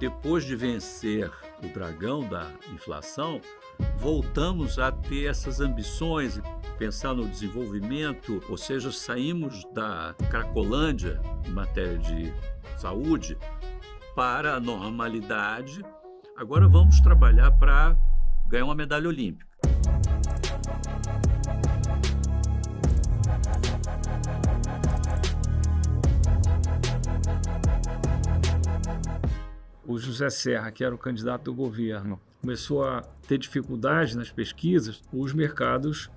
depois de vencer o dragão da inflação, voltamos a ter essas ambições, pensar no desenvolvimento, ou seja, saímos da Cracolândia em matéria de saúde para a normalidade. Agora vamos trabalhar para ganhar uma medalha olímpica. O José Serra, que era o candidato do governo, começou a ter dificuldade nas pesquisas, os mercados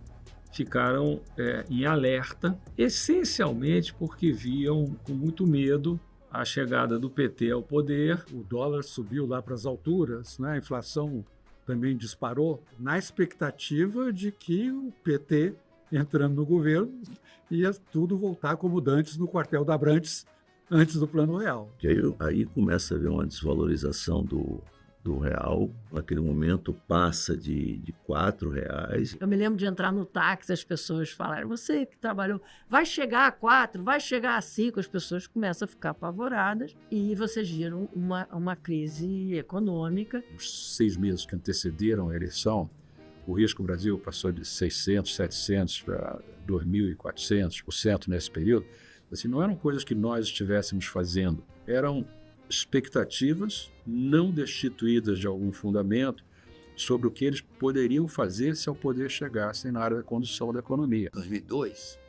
ficaram em alerta, essencialmente porque viam com muito medo a chegada do PT ao poder. O dólar subiu lá para as alturas, né? A inflação também disparou, na expectativa de que o PT, entrando no governo, ia tudo voltar como dantes no quartel da Abrantes, antes do Plano Real. Aí começa a haver uma desvalorização do real. Naquele momento passa de R$4. Eu me lembro de entrar no táxi, as pessoas falarem, você que trabalhou, vai chegar a 4, vai chegar a 5, as pessoas começam a ficar apavoradas e vocês viram uma crise econômica. Os 6 meses que antecederam a eleição, o risco do Brasil passou de 600, 700 para 2.400% nesse período. Assim, não eram coisas que nós estivéssemos fazendo, eram expectativas não destituídas de algum fundamento sobre o que eles poderiam fazer se ao poder chegassem na área da condução da economia. Em 2002,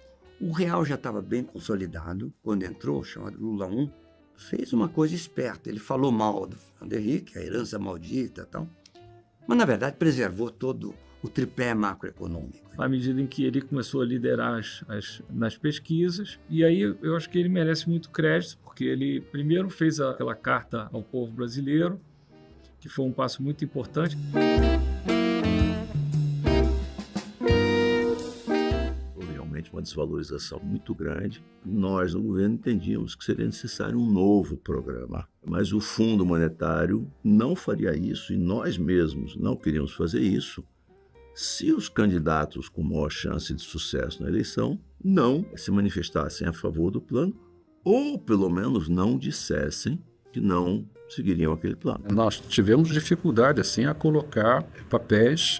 o real já estava bem consolidado. Quando entrou, chamado Lula I, fez uma coisa esperta. Ele falou mal do Fernando Henrique, a herança maldita e tal, mas na verdade preservou todo o tripé macroeconômico. À medida em que ele começou a liderar nas pesquisas, e aí eu acho que ele merece muito crédito, porque ele primeiro fez aquela carta ao povo brasileiro, que foi um passo muito importante. Houve realmente uma desvalorização muito grande. Nós, no governo, entendíamos que seria necessário um novo programa, mas o Fundo Monetário não faria isso, e nós mesmos não queríamos fazer isso, se os candidatos com maior chance de sucesso na eleição não se manifestassem a favor do plano, ou pelo menos não dissessem que não seguiriam aquele plano. Nós tivemos dificuldade assim, a colocar papéis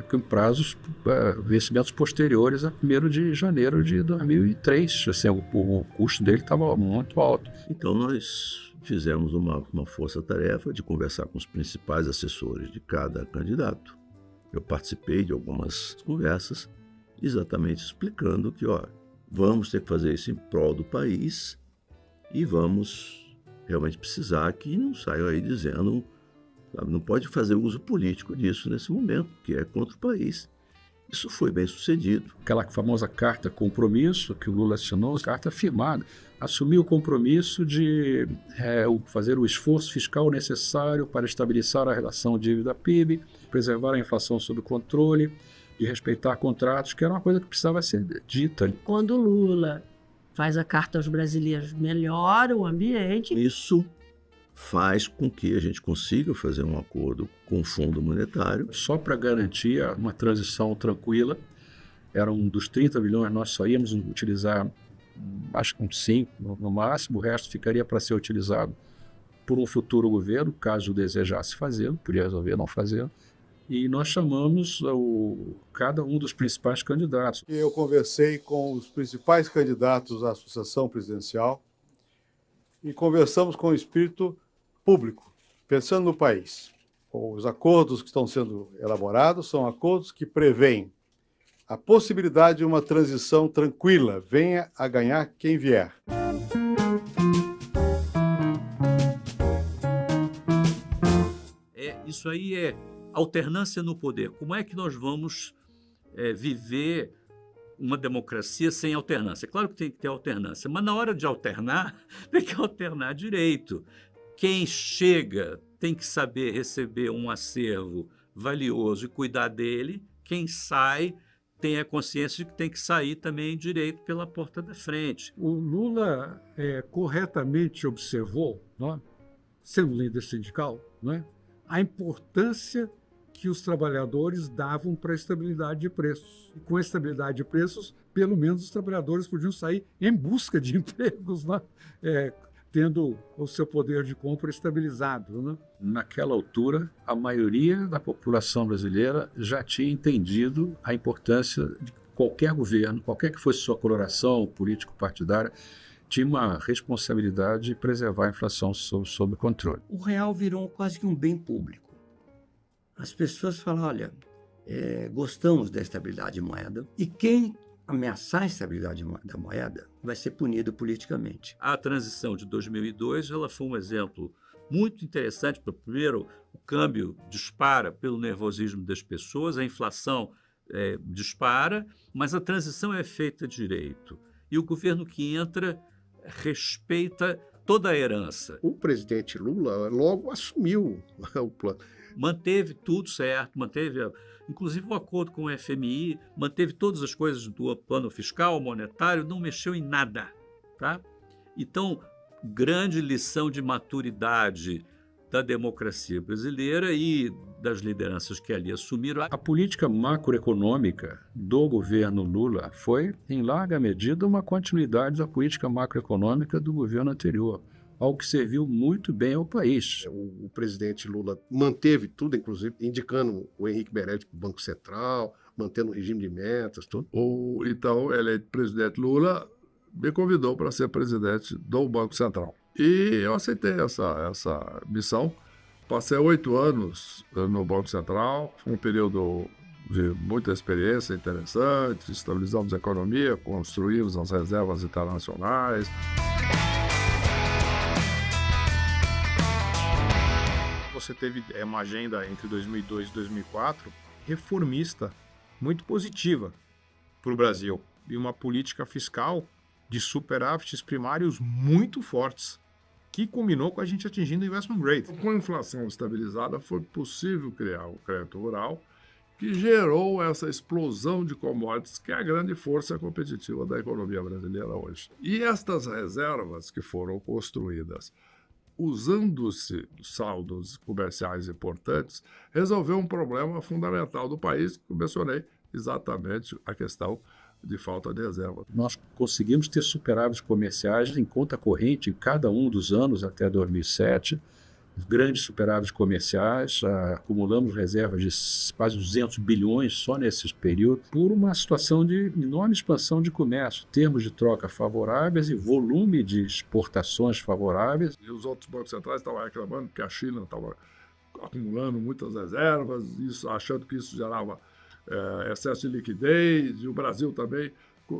com prazos, vencimentos posteriores a 1º de janeiro de 2003. Assim, o custo dele estava muito alto. Então nós fizemos uma força-tarefa de conversar com os principais assessores de cada candidato. Eu participei de algumas conversas exatamente explicando que, vamos ter que fazer isso em prol do país e vamos realmente precisar que não saiam aí dizendo, sabe, não pode fazer uso político disso nesse momento, que é contra o país. Isso foi bem sucedido. Aquela famosa carta compromisso que o Lula assinou, carta firmada, assumiu o compromisso de fazer o esforço fiscal necessário para estabilizar a relação dívida-PIB, preservar a inflação sob controle, de respeitar contratos, que era uma coisa que precisava ser dita. Quando o Lula faz a carta aos brasileiros, melhora o ambiente. Isso faz com que a gente consiga fazer um acordo com o Fundo Monetário. Só para garantir uma transição tranquila, eram dos 30 bilhões, nós só íamos utilizar, acho que uns 5 no máximo, o resto ficaria para ser utilizado por um futuro governo, caso desejasse fazer, podia resolver não fazer. E nós chamamos cada um dos principais candidatos. Eu conversei com os principais candidatos à sucessão presidencial e conversamos com o espírito público, pensando no país. Os acordos que estão sendo elaborados são acordos que prevêem a possibilidade de uma transição tranquila, venha a ganhar quem vier. Isso aí é alternância no poder. Como é que nós vamos viver uma democracia sem alternância? Claro que tem que ter alternância, mas na hora de alternar, tem que alternar direito. Quem chega tem que saber receber um acervo valioso e cuidar dele. Quem sai tem a consciência de que tem que sair também direito pela porta da frente. O Lula corretamente observou, não é? Sendo líder sindical, não é? A importância que os trabalhadores davam para a estabilidade de preços. E com a estabilidade de preços, pelo menos os trabalhadores podiam sair em busca de empregos, né? tendo o seu poder de compra estabilizado, né? Naquela altura, a maioria da população brasileira já tinha entendido a importância de qualquer governo, qualquer que fosse sua coloração político-partidária, tinha uma responsabilidade de preservar a inflação sob controle. O real virou quase que um bem público. As pessoas falam, olha, gostamos da estabilidade de moeda e quem ameaçar a estabilidade da moeda vai ser punido politicamente. A transição de 2002 ela foi um exemplo muito interessante. Primeiro, o câmbio dispara pelo nervosismo das pessoas, a inflação dispara, mas a transição é feita direito. E o governo que entra respeita toda a herança. O presidente Lula logo assumiu o plano. Manteve tudo certo, inclusive o acordo com o FMI, manteve todas as coisas do plano fiscal, monetário, não mexeu em nada. Tá? Então, grande lição de maturidade da democracia brasileira e das lideranças que ali assumiram. A política macroeconômica do governo Lula foi, em larga medida, uma continuidade da política macroeconômica do governo anterior, algo que serviu muito bem ao país. O presidente Lula manteve tudo, inclusive indicando o Henrique Meirelles para o Banco Central, mantendo o regime de metas, tudo. O então eleito presidente Lula me convidou para ser presidente do Banco Central. E eu aceitei essa missão. Passei 8 anos no Banco Central, foi um período de muita experiência interessante, estabilizamos a economia, construímos as reservas internacionais. Você teve uma agenda entre 2002 e 2004 reformista, muito positiva para o Brasil, e uma política fiscal de superávites primários muito fortes, que culminou com a gente atingindo o investment grade. Com a inflação estabilizada, foi possível criar o crédito rural, que gerou essa explosão de commodities, que é a grande força competitiva da economia brasileira hoje. E estas reservas que foram construídas usando-se saldos comerciais importantes, resolveu um problema fundamental do país, que eu mencionei, exatamente a questão de falta de reserva. Nós conseguimos ter superávites comerciais em conta corrente em cada um dos anos até 2007, grandes superávites comerciais, acumulamos reservas de quase 200 bilhões só nesses períodos, por uma situação de enorme expansão de comércio, termos de troca favoráveis e volume de exportações favoráveis. E os outros bancos centrais estavam reclamando que a China estava acumulando muitas reservas, achando que isso gerava excesso de liquidez, e o Brasil também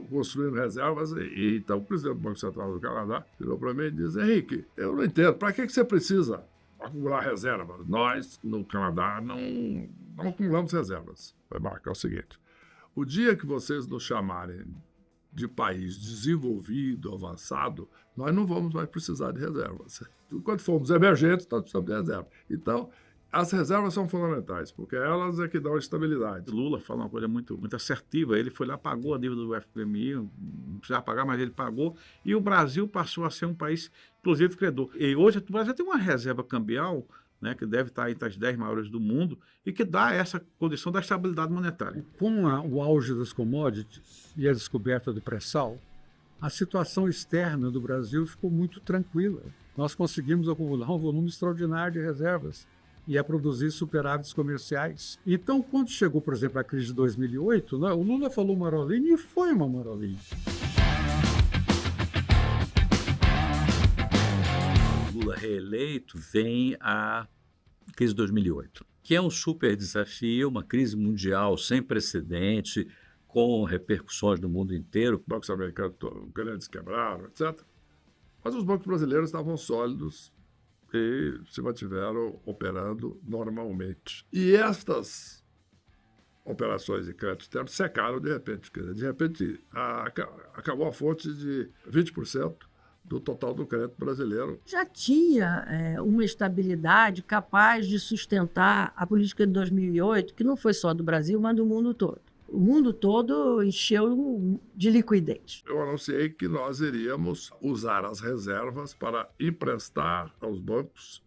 construindo reservas. E então o presidente do Banco Central do Canadá virou para mim e disse: Henrique, eu não entendo, para que você precisa acumular reservas? Nós, no Canadá, não acumulamos reservas. Vai marcar o seguinte: o dia que vocês nos chamarem de país desenvolvido, avançado, nós não vamos mais precisar de reservas. Quando formos emergentes, nós precisamos de reserva. Então, as reservas são fundamentais, porque elas é que dão estabilidade. Lula falou uma coisa muito assertiva. Ele foi lá, pagou a dívida do FMI, não precisava pagar, mas ele pagou. E o Brasil passou a ser um país, inclusive, credor. E hoje o Brasil tem uma reserva cambial, né, que deve estar entre as 10 maiores do mundo, e que dá essa condição da estabilidade monetária. Com o auge das commodities e a descoberta do pré-sal, a situação externa do Brasil ficou muito tranquila. Nós conseguimos acumular um volume extraordinário de reservas e a produzir superávites comerciais. Então, quando chegou, por exemplo, a crise de 2008, né, o Lula falou marolinha e foi uma marolinha. Lula reeleito, vem a crise de 2008, que é um super desafio, uma crise mundial sem precedente, com repercussões no mundo inteiro. Bancos americanos grandes quebraram, etc. Mas os bancos brasileiros estavam sólidos e se mantiveram operando normalmente. E estas operações de crédito externo secaram de repente. De repente, acabou a fonte de 20% do total do crédito brasileiro. Já tinha uma estabilidade capaz de sustentar a política de 2008, que não foi só do Brasil, mas do mundo todo. O mundo todo encheu de liquidez. Eu anunciei que nós iríamos usar as reservas para emprestar aos bancos,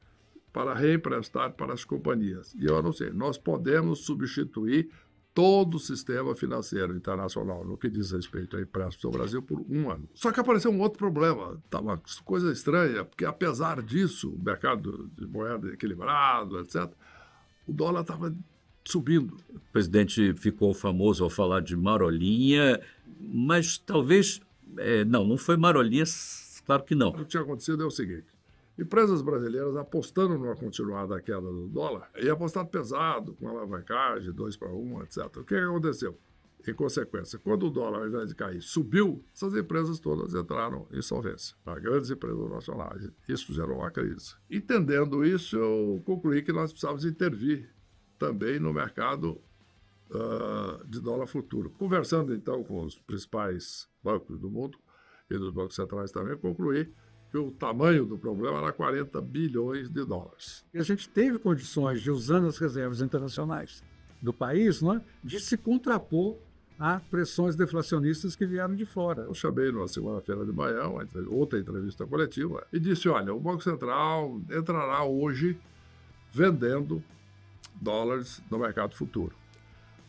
para reemprestar para as companhias. E eu anunciei, nós podemos substituir todo o sistema financeiro internacional, no que diz respeito a empréstimos ao Brasil, por 1 ano. Só que apareceu um outro problema, tá uma coisa estranha, porque apesar disso, o mercado de moeda equilibrado, etc., o dólar estava subindo. O presidente ficou famoso ao falar de marolinha, mas talvez... não foi marolinha, claro que não. O que tinha acontecido é o seguinte: empresas brasileiras apostando numa continuada queda do dólar e apostado pesado, com alavancagem, 2-1, etc. O que aconteceu? Em consequência, quando o dólar, ao invés de cair, subiu, essas empresas todas entraram em insolvência. As grandes empresas nacionais. Isso gerou uma crise. Entendendo isso, eu concluí que nós precisávamos intervir também no mercado de dólar futuro. Conversando, então, com os principais bancos do mundo e dos bancos centrais também, concluí que o tamanho do problema era 40 bilhões de dólares. E a gente teve condições de, usando as reservas internacionais do país, né, de se contrapor a pressões deflacionistas que vieram de fora. Eu chamei numa segunda-feira de manhã, outra entrevista coletiva, e disse: olha, o Banco Central entrará hoje vendendo dólares no mercado futuro.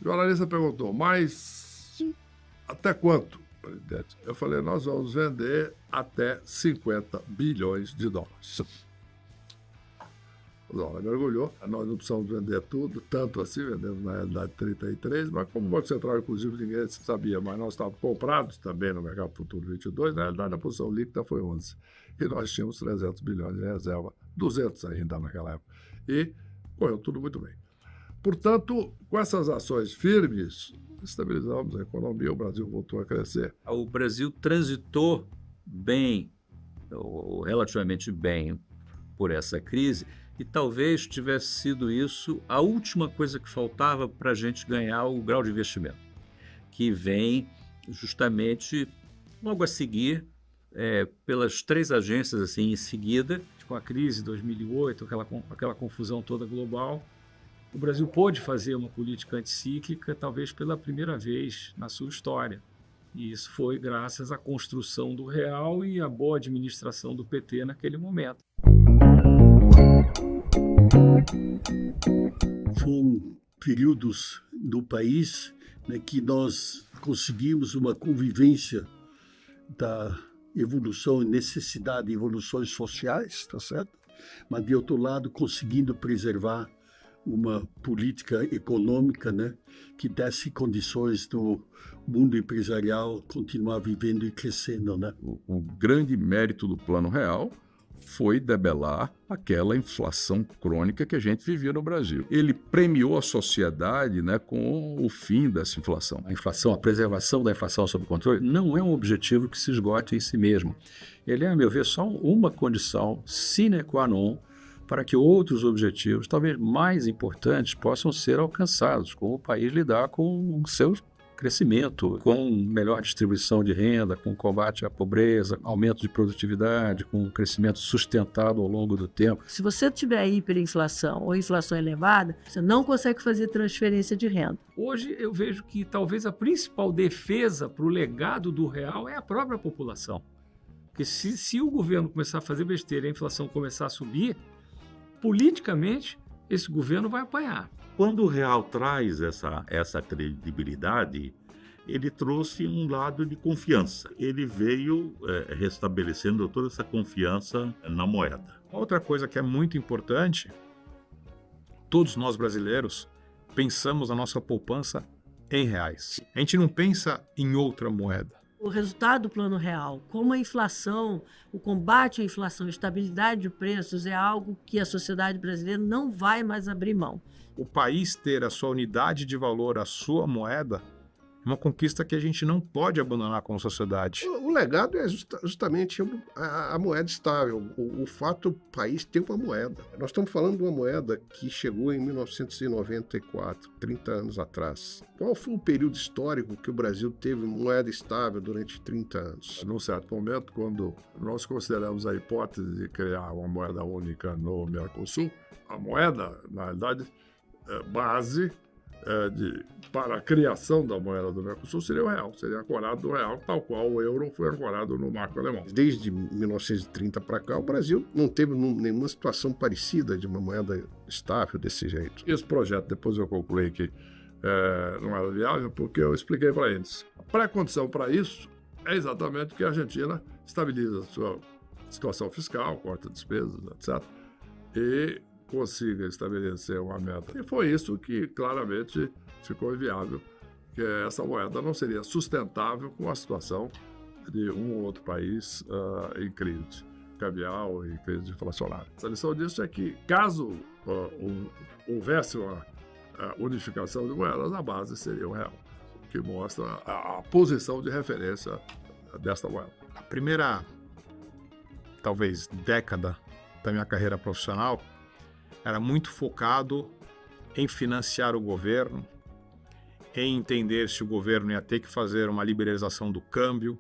O jornalista perguntou: mas até quanto, presidente? Eu falei: nós vamos vender até 50 bilhões de dólares. O dólar mergulhou. Nós não precisamos vender tudo, tanto assim, vendemos na realidade 33, mas como o Banco Central, inclusive, ninguém sabia, mas nós estávamos comprados também no mercado futuro 22, na realidade a posição líquida foi 11. E nós tínhamos 300 bilhões de reserva, 200 ainda naquela época. E correu tudo muito bem. Portanto, com essas ações firmes, estabilizamos a economia, o Brasil voltou a crescer. O Brasil transitou bem, ou relativamente bem, por essa crise, e talvez tivesse sido isso a última coisa que faltava para a gente ganhar o grau de investimento, que vem justamente logo a seguir, pelas 3 agências assim em seguida. Com a crise de 2008, aquela confusão toda global, o Brasil pôde fazer uma política anticíclica, talvez pela primeira vez na sua história. E isso foi graças à construção do real e à boa administração do PT naquele momento. Foram períodos do país, né, que nós conseguimos uma convivência da evolução e necessidade de evoluções sociais, tá certo? Mas, de outro lado, conseguindo preservar uma política econômica, né, que desse condições do mundo empresarial continuar vivendo e crescendo, né? O grande mérito do Plano Real foi debelar aquela inflação crônica que a gente vivia no Brasil. Ele premiou a sociedade, né, com o fim dessa inflação. A inflação, a preservação da inflação sob controle, não é um objetivo que se esgote em si mesmo. Ele é, a meu ver, só uma condição sine qua non para que outros objetivos, talvez mais importantes, possam ser alcançados, como o país lidar com o seu crescimento, com melhor distribuição de renda, com combate à pobreza, aumento de produtividade, com crescimento sustentado ao longo do tempo. Se você tiver hiperinflação ou inflação elevada, você não consegue fazer transferência de renda. Hoje eu vejo que talvez a principal defesa para o legado do real é a própria população. Porque se o governo começar a fazer besteira e a inflação começar a subir, politicamente esse governo vai apanhar. Quando o real traz essa credibilidade, ele trouxe um lado de confiança. Ele veio restabelecendo toda essa confiança na moeda. Outra coisa que é muito importante, todos nós brasileiros pensamos a nossa poupança em reais. A gente não pensa em outra moeda. O resultado do Plano Real, como a inflação, o combate à inflação, estabilidade de preços, é algo que a sociedade brasileira não vai mais abrir mão. O país ter a sua unidade de valor, a sua moeda, é uma conquista que a gente não pode abandonar como sociedade. O legado é justamente a moeda estável, o fato do país ter uma moeda. Nós estamos falando de uma moeda que chegou em 1994, 30 anos atrás. Qual foi o período histórico que o Brasil teve moeda estável durante 30 anos? Num certo momento, quando nós consideramos a hipótese de criar uma moeda única no Mercosul, a moeda, na realidade, base para a criação da moeda do Mercosul seria o real, seria ancorado no real, tal qual o euro foi ancorado no marco alemão. Desde 1930 para cá, o Brasil não teve nenhuma situação parecida de uma moeda estável desse jeito. Esse projeto, depois eu concluí que não era viável, porque eu expliquei para eles. A pré-condição para isso é exatamente que a Argentina estabilize a sua situação fiscal, corta despesas, etc., e consiga estabelecer uma meta. E foi isso que claramente ficou inviável, que essa moeda não seria sustentável com a situação de um ou outro país em crise cambial e crise inflacionária. A lição disso é que, caso houvesse uma unificação de moedas, a base seria o real, que mostra a posição de referência desta moeda. A primeira, talvez, década da minha carreira profissional era muito focado em financiar o governo, em entender se o governo ia ter que fazer uma liberalização do câmbio,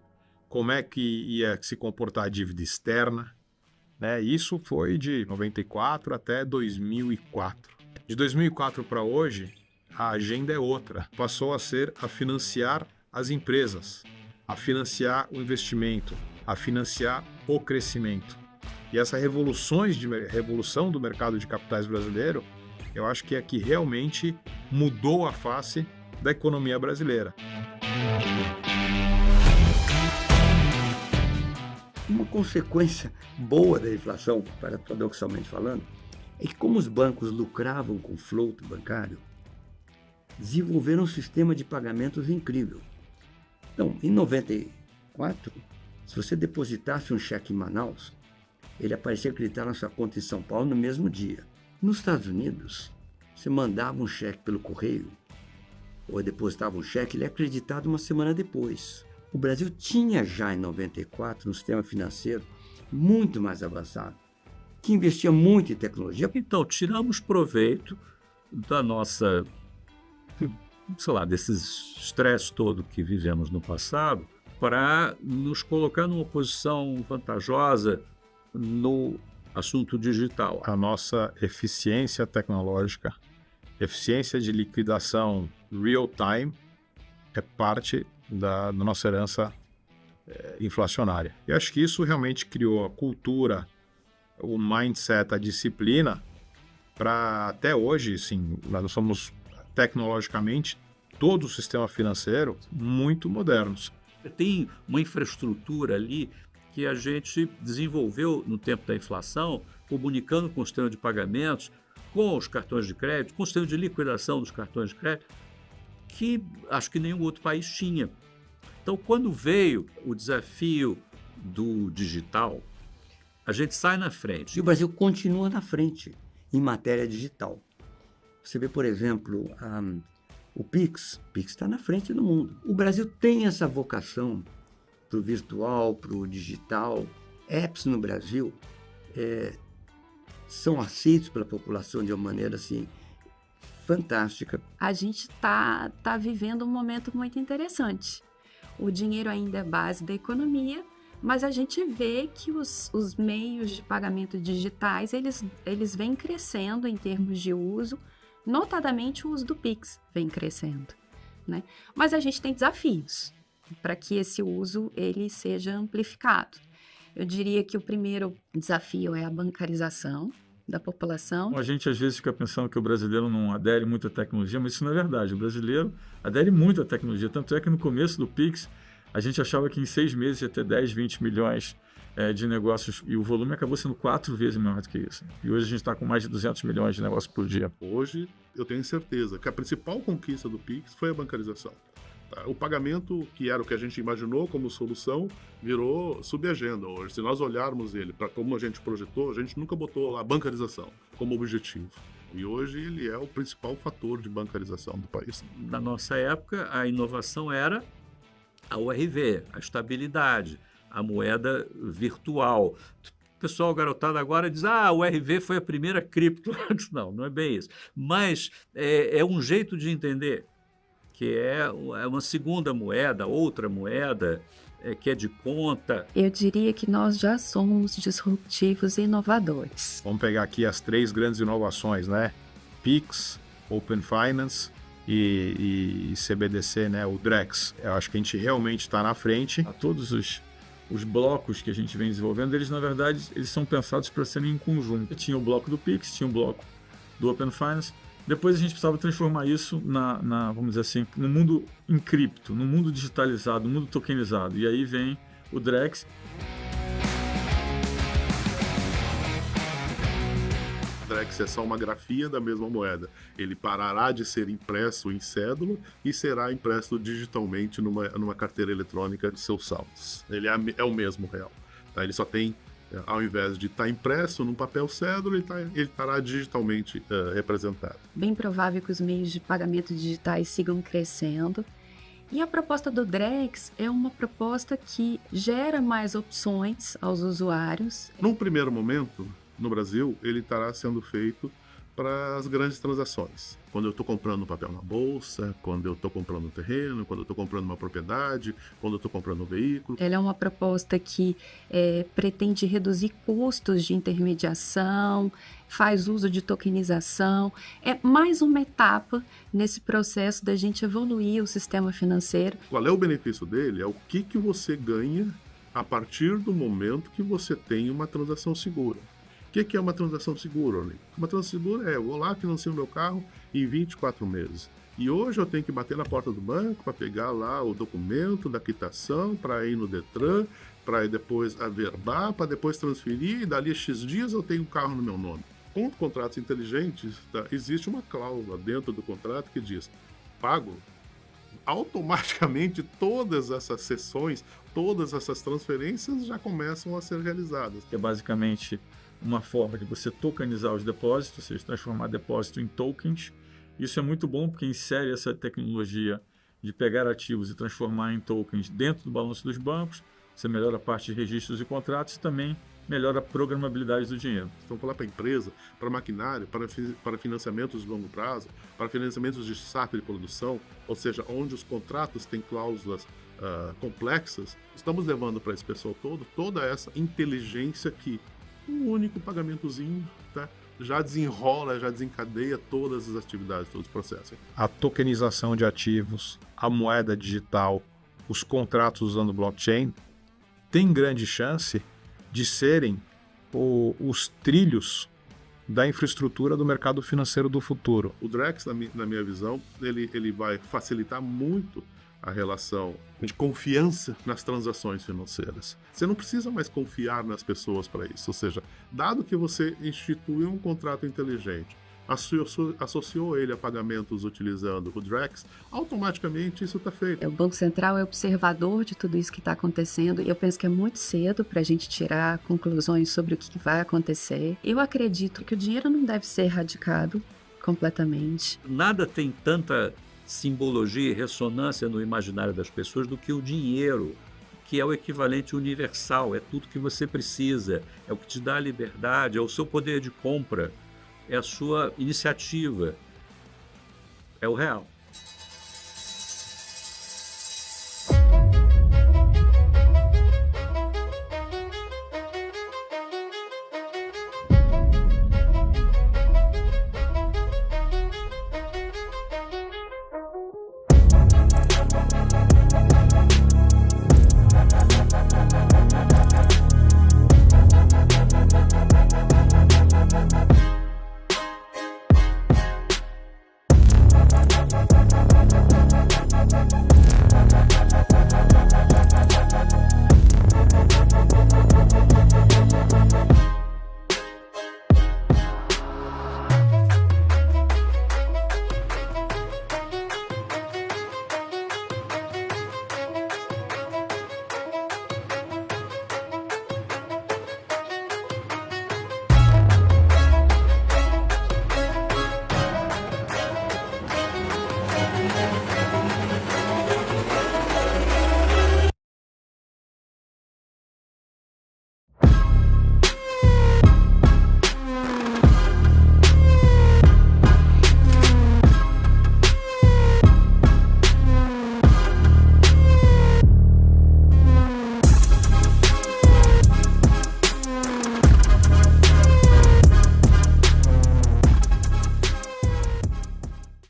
como é que ia se comportar a dívida externa, né? Isso foi de 94 até 2004. De 2004 para hoje, a agenda é outra. Passou a ser a financiar as empresas, a financiar o investimento, a financiar o crescimento. E essa revolução do mercado de capitais brasileiro, eu acho que é que realmente mudou a face da economia brasileira. Uma consequência boa da inflação, paradoxalmente falando, é que como os bancos lucravam com o float bancário, desenvolveram um sistema de pagamentos incrível. Então, em 94, se você depositasse um cheque em Manaus, ele aparecia acreditar na sua conta em São Paulo no mesmo dia. Nos Estados Unidos, você mandava um cheque pelo correio, ou depositava um cheque, ele é acreditado uma semana depois. O Brasil tinha já em 94 um sistema financeiro muito mais avançado, que investia muito em tecnologia. Então, tiramos proveito da nossa, desses estresse todo que vivemos no passado, para nos colocar numa posição vantajosa no assunto digital. A nossa eficiência tecnológica, eficiência de liquidação real-time é parte da nossa herança inflacionária. E acho que isso realmente criou a cultura, o mindset, a disciplina para até hoje, sim, nós somos tecnologicamente todo o sistema financeiro muito modernos. Tem uma infraestrutura ali que a gente desenvolveu no tempo da inflação, comunicando com o sistema de pagamentos, com os cartões de crédito, com o sistema de liquidação dos cartões de crédito, que acho que nenhum outro país tinha. Então, quando veio o desafio do digital, a gente sai na frente. E o Brasil continua na frente em matéria digital. Você vê, por exemplo, o Pix. O Pix está na frente do mundo. O Brasil tem essa vocação para o virtual, para o digital. Apps no Brasil são aceitos pela população de uma maneira assim fantástica. A gente tá vivendo um momento muito interessante. O dinheiro ainda é base da economia, mas a gente vê que os meios de pagamento digitais, eles vêm crescendo em termos de uso, notadamente o uso do Pix vem crescendo, né? Mas a gente tem desafios para que esse uso ele seja amplificado. Eu diria que o primeiro desafio é a bancarização da população. A gente às vezes fica pensando que o brasileiro não adere muito à tecnologia, mas isso não é verdade. O brasileiro adere muito à tecnologia. Tanto é que no começo do Pix, a gente achava que em 6 meses ia ter 10, 20 milhões de negócios e o volume acabou sendo 4 vezes maior do que isso. E hoje a gente está com mais de 200 milhões de negócios por dia. Hoje eu tenho certeza que a principal conquista do Pix foi a bancarização. O pagamento, que era o que a gente imaginou como solução, virou subagenda hoje. Se nós olharmos ele para como a gente projetou, a gente nunca botou a bancarização como objetivo. E hoje ele é o principal fator de bancarização do país. Na nossa época, a inovação era a URV, a estabilidade, a moeda virtual. O pessoal garotada agora diz, o URV foi a primeira cripto. Não é bem isso. Mas é um jeito de entender que é uma segunda moeda, outra moeda, que é de conta. Eu diria que nós já somos disruptivos e inovadores. Vamos pegar aqui as 3 grandes inovações, né? Pix, Open Finance e CBDC, né? O Drex. Eu acho que a gente realmente está na frente. A todos os blocos que a gente vem desenvolvendo, eles na verdade eles são pensados para serem em conjunto. Tinha o bloco do Pix, tinha o bloco do Open Finance, Depois a gente precisava transformar isso vamos dizer assim, no mundo em cripto, no mundo digitalizado, no mundo tokenizado. E aí vem o Drex. Drex é só uma grafia da mesma moeda. Ele parará de ser impresso em cédula e será impresso digitalmente numa carteira eletrônica de seus saldos. Ele é o mesmo real. Tá? Ele só tem, ao invés de estar impresso num papel cédula, ele estará digitalmente representado. Bem provável que os meios de pagamento digitais sigam crescendo. E a proposta do Drex é uma proposta que gera mais opções aos usuários. Num primeiro momento, no Brasil, ele estará sendo feito para as grandes transações. Quando eu estou comprando um papel na bolsa, quando eu estou comprando um terreno, quando eu estou comprando uma propriedade, quando eu estou comprando um veículo. Ela é uma proposta que pretende reduzir custos de intermediação, faz uso de tokenização. É mais uma etapa nesse processo da gente evoluir o sistema financeiro. Qual é o benefício dele? É o que você ganha a partir do momento que você tem uma transação segura. O que é uma transação segura, Orly? Uma transação segura eu vou lá, financio o meu carro em 24 meses. E hoje eu tenho que bater na porta do banco para pegar lá o documento da quitação, para ir no Detran, para depois averbar, para depois transferir, e dali a X dias eu tenho um carro no meu nome. Com contratos inteligentes, tá, existe uma cláusula dentro do contrato que diz: pago. Automaticamente todas essas sessões, todas essas transferências já começam a ser realizadas. Que é basicamente uma forma de você tokenizar os depósitos, ou seja, transformar depósito em tokens. Isso é muito bom porque insere essa tecnologia de pegar ativos e transformar em tokens dentro do balanço dos bancos. Você melhora a parte de registros e contratos e também melhora a programabilidade do dinheiro. Então, falar para a empresa, para maquinário, para financiamentos de longo prazo, para financiamentos de safra de produção, ou seja, onde os contratos têm cláusulas complexas, estamos levando para esse pessoal toda essa inteligência que um único pagamentozinho, tá, já desenrola, já desencadeia todas as atividades, todos os processos. A tokenização de ativos, a moeda digital, os contratos usando blockchain, tem grande chance de serem os trilhos da infraestrutura do mercado financeiro do futuro. O Drex, na minha visão, ele vai facilitar muito a relação de confiança nas transações financeiras. Você não precisa mais confiar nas pessoas para isso. Ou seja, dado que você instituiu um contrato inteligente, associou ele a pagamentos utilizando o Drex, automaticamente isso está feito. O Banco Central é observador de tudo isso que está acontecendo e eu penso que é muito cedo para a gente tirar conclusões sobre o que vai acontecer. Eu acredito que o dinheiro não deve ser erradicado completamente. Nada tem tanta simbologia e ressonância no imaginário das pessoas do que o dinheiro, que é o equivalente universal, é tudo que você precisa, é o que te dá a liberdade, é o seu poder de compra, é a sua iniciativa, é o real.